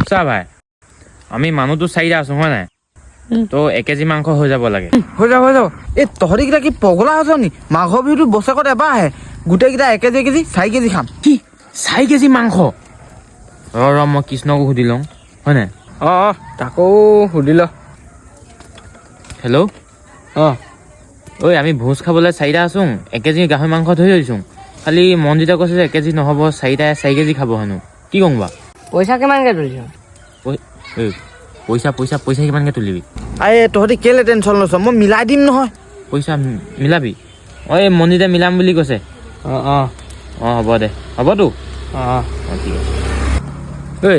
চা ভাই আমি মানুহটো চাৰিটা আছো হয় নাই তো 1 কেজি মাংস হৈ যাব লাগে হৈ যাব এই তহঁতিকেইটা কি পগলা আছ নি মাঘৰ বিহুটো বছৰেকত এবাৰ আহে গোটেইকেইটা 1 কেজি 1 কেজি 4 কেজি খাম কি 4 কেজি মাংস ৰ মই কৃষ্ণকো সুধি লওঁ হয় নাই অঁ তাকো সুধি ল হেল্ল' অঁ ঐ আমি ভোজ খাবলৈ চাৰিটা আছো 1 কেজি গাহৰি মাংস ধৰি লৈছোঁ খালি মনজিতে কৈছে যে 1 কেজি নহ'ব চাৰিটাই 4 কেজি খাব হেনো কি কওঁ বা পইচা কিমানকৈ তুলিছ পইচা কিমানকৈ তুলিবি আৰে তহঁতি কেলে টেনশ্যন লৈছ মই মিলাই দিম নহয় পইচা মিলাবি এই মনজিতে মিলাম বুলি কৈছে অঁ অঁ অঁ হ'ব দে হ'বতো অঁ অঁ ঠিক আছে ঐ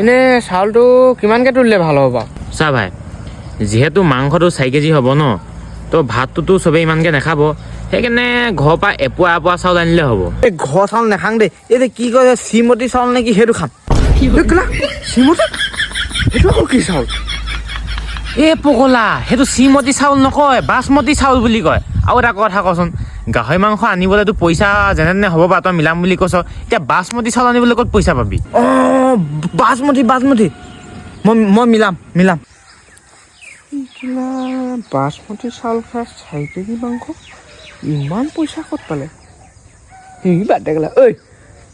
এনেই চাউলটো কিমানকৈ তুলিলে ভাল হ'ব বাৰু চা ভাই যিহেতু মাংসটো 4 কেজি হ'ব ন তো ভাতটোতো চবেই ইমানকৈ নাখাব সেইকাৰণে ঘৰৰ পৰা এপোৱা চাউল আনিলে হ'ব এই ঘৰ চাউল নাখাং দেই এই যে কি কয় শ্ৰীমতী চাউল নেকি সেইটো খাম শ্ৰীমতী সেইটো আকৌ কি চাউল এই পগলা সেইটো শ্ৰীমতী চাউল নকয় বাচমতী চাউল বুলি কয় আৰু এটা কথা কচোন গাহৰি মাংস আনিবলৈতো পইচা যেনে তেনে হ'ব বাৰু তই মিলাম বুলি কৈছ এতিয়া বাচমতী চাউল আনিবলৈ ক'ত পইচা পাবি অঁ বাচমতী মই মিলাম বাচমতী চাউল খাই 4 কেজি মাংস ইমান পইচা ক'ত পালে সি বাদ দে গ'লা ঐ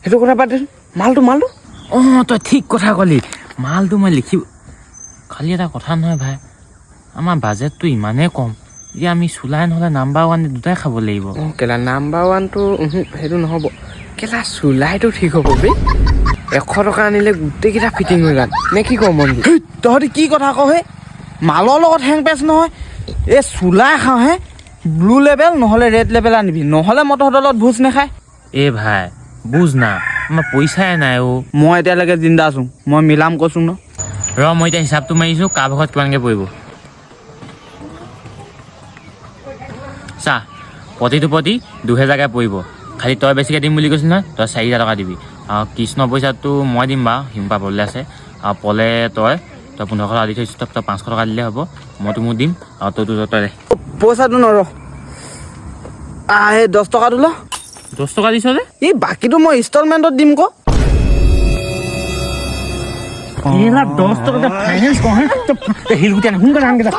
সেইটো কথা বাদ দেচোন মালটো অঁ তই ঠিক কথা ক'লি মালটো মই লিখিব খালি এটা কথা নহয় ভাই আমাৰ বাজেটটো ইমানেই কম এতিয়া আমি চুলাই নহ'লে নাম্বাৰ 1 দুটাই খাব লাগিব অঁ কেলা নাম্বাৰ 1টো সেইটো নহ'ব কেলা চুলাইটো ঠিক হ'ব বে 100 টকা আনিলে গোটেইকেইটা ফিটিং হৈ গ'ল নে কি কওঁ মন তহঁতি কি কথা কওঁ হে মালৰ লগত হেং পেচ নহয় এই চুলাই খাওঁ হে ব্লু লেবেল নহ'লে ৰেড লেবেল আনিবি নহ'লে মই তহঁতৰ লগত ভোজ নাখায় এই ভাই বুজ না আমাৰ পইচাই নাই অ' মই এতিয়ালৈকে জিন্দা আছোঁ মই মিলাম কৈছোঁ ন ৰ মই এতিয়া হিচাপটো মাৰিছোঁ কাৰ ভাগত কিমানকৈ পৰিব চা প্ৰতিটো প্ৰতি 2000কৈ পৰিব খালি তই বেছিকৈ দিম বুলি কৈছিল নহয় তই 4000 টকা দিবি কৃষ্ণ পইচাটো মই দিম বাৰু হিমপা পলে আছে পলে তই 1500 টকা দি থৈছোঁ তই 500 টকা দিলে হ'ব মইতো মোক দিম আৰু তইতো তই দে পইচাটো নৰ এই 10 টকাটো ল 10 টকা দিছ যে এই বাকীটো মই ইনষ্টলমেণ্টত দিম ক 10 টকা ফাইনেন্স কওঁ হিলগুটি আন সোনকালে আনকেইটা